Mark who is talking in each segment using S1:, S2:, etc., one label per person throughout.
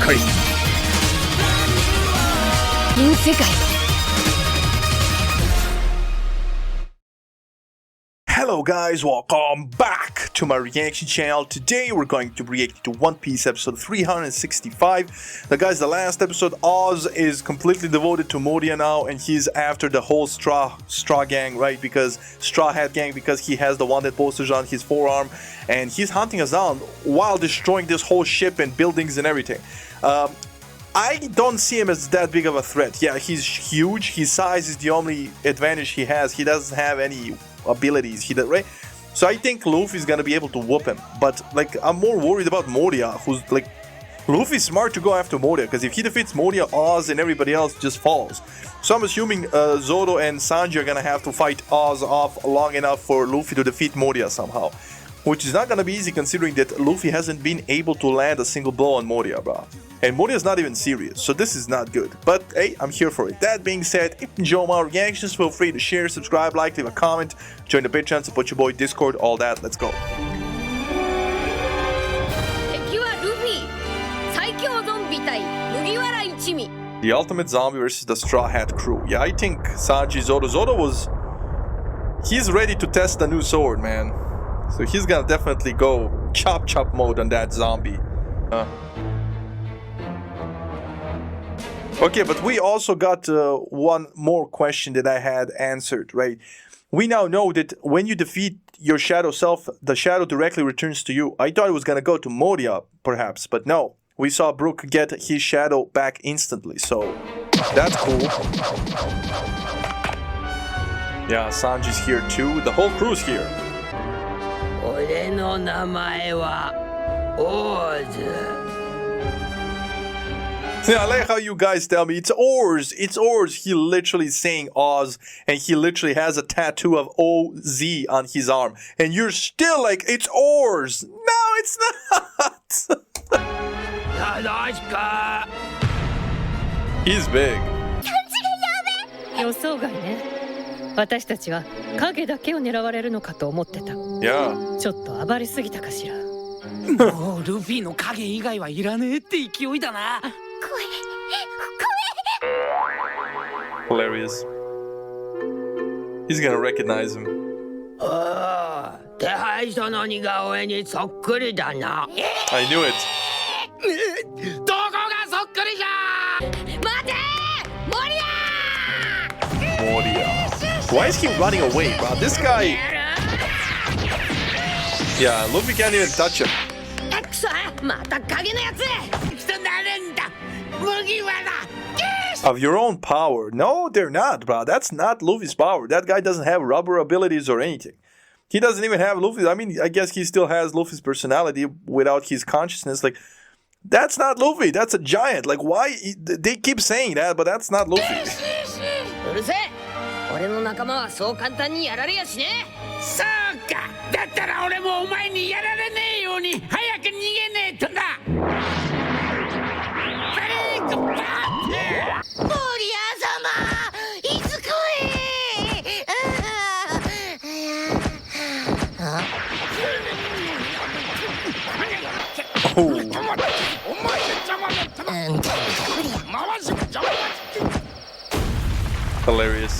S1: かり銀世界
S2: Hello guys, welcome back to my reaction channel. Today we're going to react to One Piece episode 365. Now guys, the last episode, Oz is completely devoted to Moria now, and he's after the whole Straw gang, right? Because Straw Hat gang, because he has the wanted posters on his forearm, and he's hunting us down while destroying this whole ship and buildings and everything. I don't see him as that big of a threat. Yeah, he's huge. His size is the only advantage he has. He doesn't have any abilities, right? So I think Luffy's gonna be able to whoop him. But like, I'm more worried about Moria, who's like, Luffy's smart to go after Moria, because if he defeats Moria, Oz and everybody else just falls. So I'm assuming Zoro and Sanji are gonna have to fight Oz off long enough for Luffy to defeat Moria somehow. Which is not gonna be easy considering that Luffy hasn't been able to land a single blow on Moria, bro. And Moria's not even serious, so this is not good. But hey, I'm here for it. That being said, if you enjoy my reactions, feel free to share, subscribe, like, leave a comment, join the Patreon, support your boy, Discord, all that. Let's go. The ultimate zombie versus the Straw Hat crew. Yeah, I think Sanji he's ready to test the new sword, man. So he's gonna definitely go chop mode on that zombie. Okay, but we also got one more question that I had answered, right? We now know that when you defeat your shadow self, the shadow directly returns to you. I thought it was gonna go to Moria, perhaps, but no. We saw Brook get his shadow back instantly, so that's cool. Yeah, Sanji's here too. The whole crew's here. Yeah, I like how you guys tell me it's Oars. It's Oars. He literally is saying Oz, and he literally has a tattoo of OZ on his arm. And you're still like, it's Oars. No, it's not. He's big.
S3: 予想外ね。私たちは影だけを狙われるのかと思ってた。
S2: Yeah.
S3: ちょっと暴れすぎたかしら。
S4: もうルフィの影以外はいらねえって勢いだな。
S2: Hilarious. He's gonna recognize him.
S4: 手配書の似顔絵にそっくりだな。
S2: I knew it.
S4: どこがそっくりじゃ。
S3: 待て、モリア。
S2: Moria. Why is he running away, bro? This guy. Yeah, Luffy can't even touch him.
S3: くそ、また影のやつ。
S4: 人なれんだ。麦わら。
S2: Of your own power. No, they're not, bro. That's not Luffy's power. That guy doesn't have rubber abilities or anything. He doesn't even have Luffy. I mean, I guess he still has Luffy's personality without his consciousness. Like, that's not Luffy. That's a giant. Like, why? They keep saying that, but that's not Luffy.
S3: うるせえ。俺の仲間はそう簡単にやられやしね。
S4: そうか。だったら俺もお前にやられねえように早く逃げねえとな。
S3: モリア様、いつこい。
S2: Hilarious.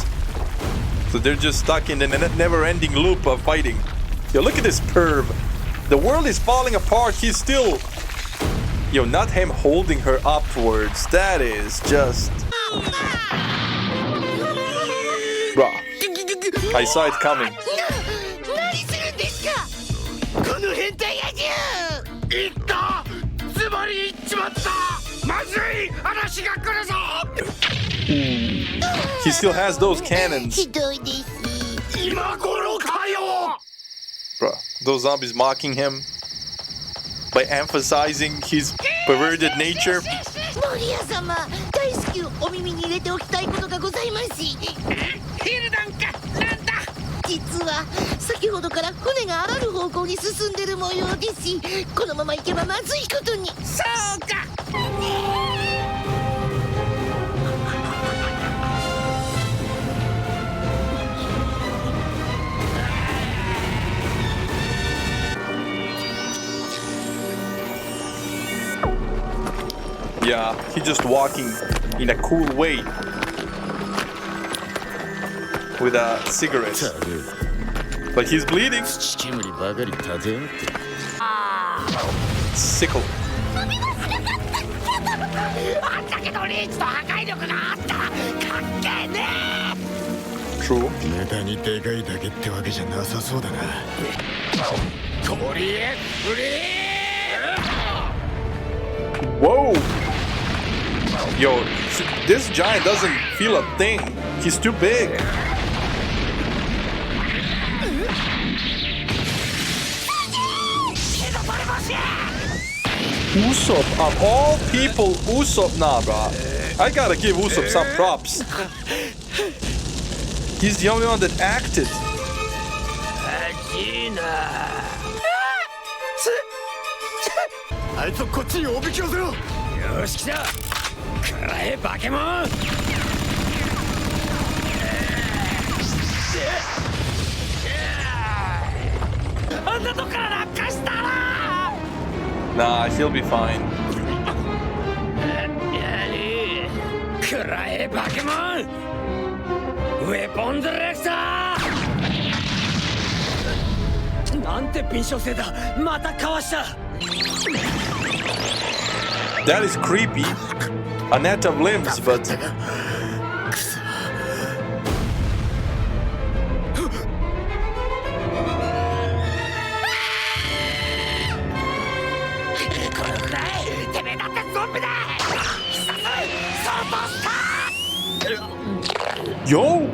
S2: So they're just stuck in the never-ending loop of fighting. Yo, look at this perv. The world is falling apart. He's still... Yo, not him holding her upwards. That is just... Bruh. I saw it coming.
S3: 何するんですか。この変態野獣。
S4: いった。ズバリいっちまった。まずい。嵐が来るぞ。
S2: He still has those cannons.
S3: ひどいです。
S4: 今頃かよ。
S2: Bruh, those zombies mocking him by emphasizing his perverted nature.
S3: モリア様、大好きお耳に入れておきたいことがございます。
S4: ヒルダンか。なんだ。
S3: 実は先ほどから船があらぬ方向に進んでる模様です。このまま行けばまずいことに。
S4: そうか。
S2: Yeah, he's just walking in a cool way with a cigarette. But he's bleeding. Sickle.
S4: あんだけのリーチと破壊力があったらかっけえね
S2: True.
S1: 無駄にでかいだけってわけじゃなさそうだな。
S4: とりえフリー
S2: Whoa! Yo, this giant doesn't feel a thing. He's too big. Usopp, of all people, Usopp, nah, bro. I gotta give Usopp some props. He's the only one that acted.
S1: あいつをこっちにおびき寄せろ。
S4: よし来たくらえバケモンあんなとこから落下したら
S2: Nah, he'll be fine.
S4: くらえバケモンウェポンディレクターなんて敏捷性だまたかわした
S2: That is creepy. A net of limbs, but... Yo!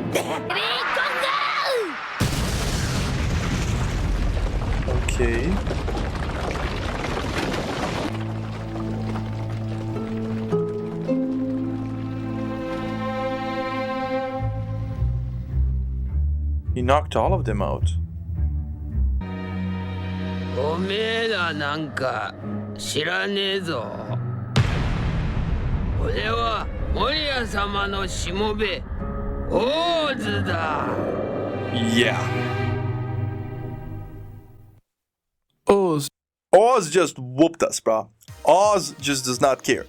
S2: Okay. He knocked all of them out.
S4: おめえらなんか知らねえぞ俺は守屋様のしもべオーズだ
S2: Yeah.
S5: Oz.
S2: Oz just whooped us, bro. Oz just does not care.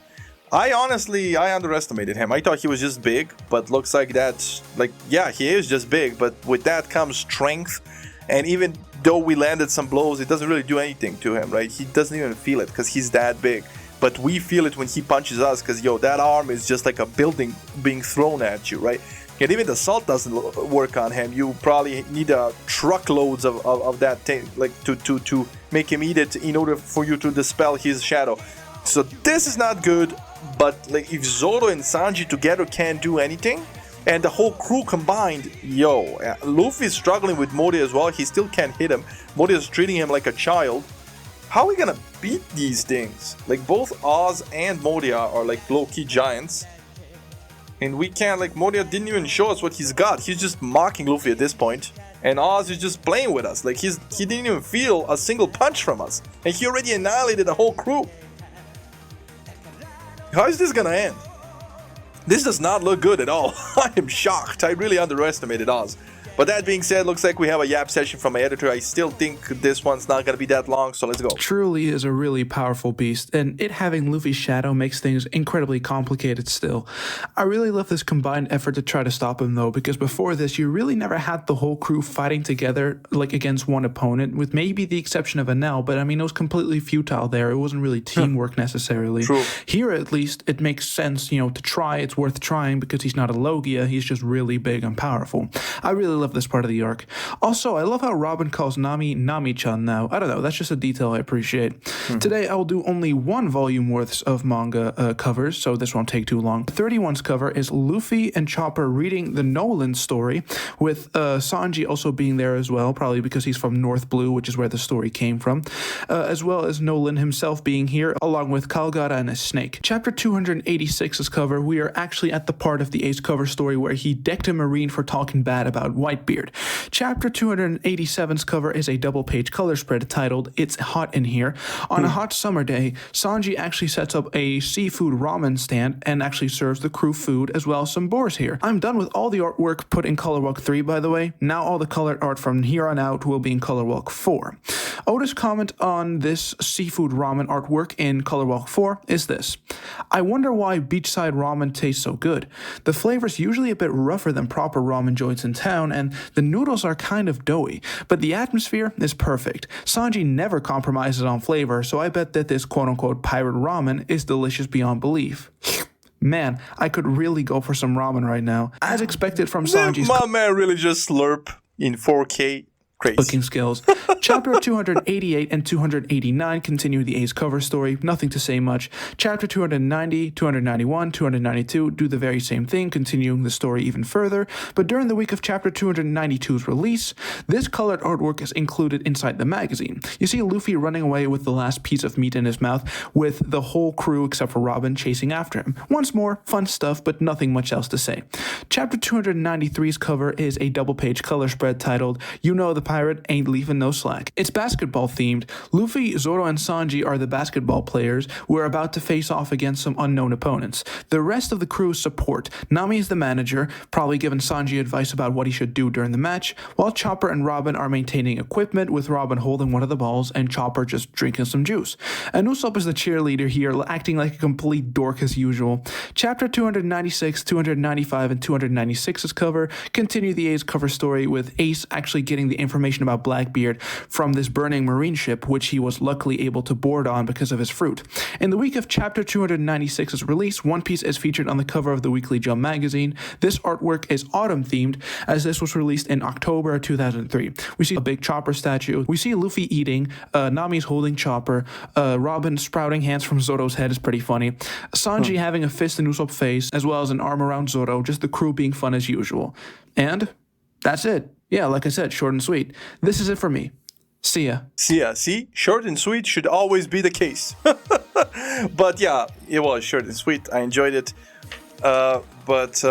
S2: I underestimated him. I thought he was just big, but looks like that's like, yeah, he is just big, but with that comes strength. And even though we landed some blows, it doesn't really do anything to him, right? He doesn't even feel it because he's that big. But we feel it when he punches us because, yo, that arm is just like a building being thrown at you, right? And even the salt doesn't work on him. You probably need truckloads of that thing, like to make him eat it in order for you to dispel his shadow. So this is not good. But like if Zoro and Sanji together can't do anything, and the whole crew combined, yo, Luffy's struggling with Mori as well. He still can't hit him. Mori is treating him like a child. How are we gonna beat these things? Like both Oz and Moria are like low-key giants. And we can't, like, Moria didn't even show us what he's got. He's just mocking Luffy at this point. And Oz is just playing with us. Like, he didn't even feel a single punch from us. And he already annihilated the whole crew. How is this gonna end? This does not look good at all. I am shocked. I really underestimated Oz. But that being said, looks like we have a yap session from my editor. I still think this one's not going to be that long, so let's go.
S5: Truly is a really powerful beast, and it having Luffy's shadow makes things incredibly complicated still. I really love this combined effort to try to stop him though, because before this, you really never had the whole crew fighting together like against one opponent, with maybe the exception of Enel, but I mean, it was completely futile there. It wasn't really teamwork necessarily.
S2: True.
S5: Here, at least, it makes sense, you know, to try. It's worth trying because he's not a Logia. He's just really big and powerful. I really love this part of the arc. Also, I love how Robin calls Nami Nami-chan now. I don't know, that's just a detail I appreciate. Today, I will do only one volume worth of manga covers, so this won't take too long. 31's cover is Luffy and Chopper reading the Nolan story, with Sanji also being there as well, probably because he's from North Blue, which is where the story came from, as well as Nolan himself being here, along with Calgara and a snake. Chapter 286's cover, we are actually at the part of the Ace cover story where he decked a Marine for talking bad about Whitebeard. Chapter 287's cover is a double-page color spread titled It's Hot in Here. On a hot summer day, Sanji actually sets up a seafood ramen stand and actually serves the crew food as well as some boars here. I'm done with all the artwork put in Color Walk 3, by the way. Now all the colored art from here on out will be in Color Walk 4. Oda's comment on this seafood ramen artwork in Color Walk 4 is this: I wonder why beachside ramen tastes so good. The flavor's usually a bit rougher than proper ramen joints in town, and the noodles are kind of doughy, but the atmosphere is perfect. Sanji never compromises on flavor, so I bet that this quote-unquote pirate ramen is delicious beyond belief. Man, I could really go for some ramen right now. As expected from Sanji's
S2: My man really just slurp in 4K. Crazy.
S5: cooking skills. Chapter 288 and 289 continue the Ace cover story, nothing to say much. Chapter 290, 291, 292 do the very same thing, continuing the story even further, but during the week of Chapter 292's release, this colored artwork is included inside the magazine. You see Luffy running away with the last piece of meat in his mouth, with the whole crew except for Robin chasing after him. Once more, fun stuff, but nothing much else to say. Chapter 293's cover is a double-page color spread titled, You Know the Pirate Ain't Leaving No Slack. It's basketball themed. Luffy, Zoro, and Sanji are the basketball players who are about to face off against some unknown opponents. The rest of the crew is support. Nami is the manager, probably giving Sanji advice about what he should do during the match, while Chopper and Robin are maintaining equipment, with Robin holding one of the balls and Chopper just drinking some juice. And Usopp is the cheerleader here, acting like a complete dork as usual. Chapter 296, 295, and 296's cover continue the Ace cover story, with Ace actually getting the information about Blackbeard from this burning marine ship, which he was luckily able to board on because of his fruit. In the week of Chapter 296's release, One Piece is featured on the cover of the Weekly Jump magazine. This artwork is autumn themed, as this was released in October 2003. We see a big Chopper statue. We see Luffy eating. Nami's holding Chopper. Robin sprouting hands from Zoro's head is pretty funny. Sanji having a fist in Usopp's face, as well as an arm around Zoro. Just the crew being fun as usual. And that's it. Yeah, like I said, short and sweet. This is it for me. See ya.
S2: See? Short and sweet should always be the case. But yeah, it was short and sweet. I enjoyed it. But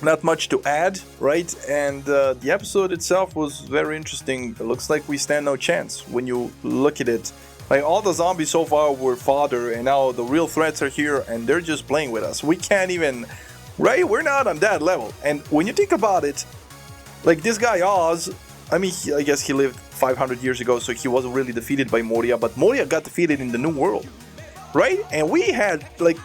S2: not much to add, right? And the episode itself was very interesting. It looks like we stand no chance when you look at it. Like, all the zombies so far were fodder, and now the real threats are here, and they're just playing with us. We can't even... Right? We're not on that level. And when you think about it, like, this guy Oz, I mean, I guess he lived 500 years ago, so he wasn't really defeated by Moria, but Moria got defeated in the New World, right? And we had, like,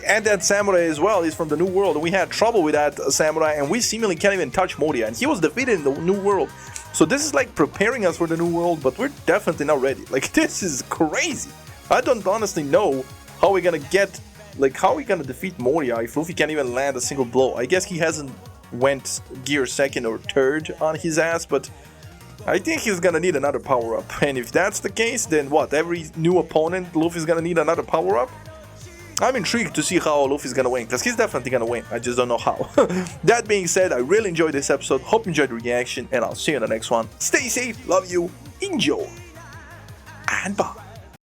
S2: and that samurai as well is from the New World, and we had trouble with that samurai, and we seemingly can't even touch Moria, and he was defeated in the New World. So this is like preparing us for the New World, but we're definitely not ready. Like, this is crazy. I don't honestly know how we're gonna get, like, how we're gonna defeat Moria if Luffy can't even land a single blow. I guess he hasn't went gear second or third on his ass, but I think he's gonna need another power-up. And if that's the case, then what? Every new opponent, Luffy's gonna need another power-up? I'm intrigued to see how Luffy's gonna win, because he's definitely gonna win. I just don't know how. That being said, I really enjoyed this episode. Hope you enjoyed the reaction, and I'll see you in the next one. Stay safe, love you, enjoy, and bye.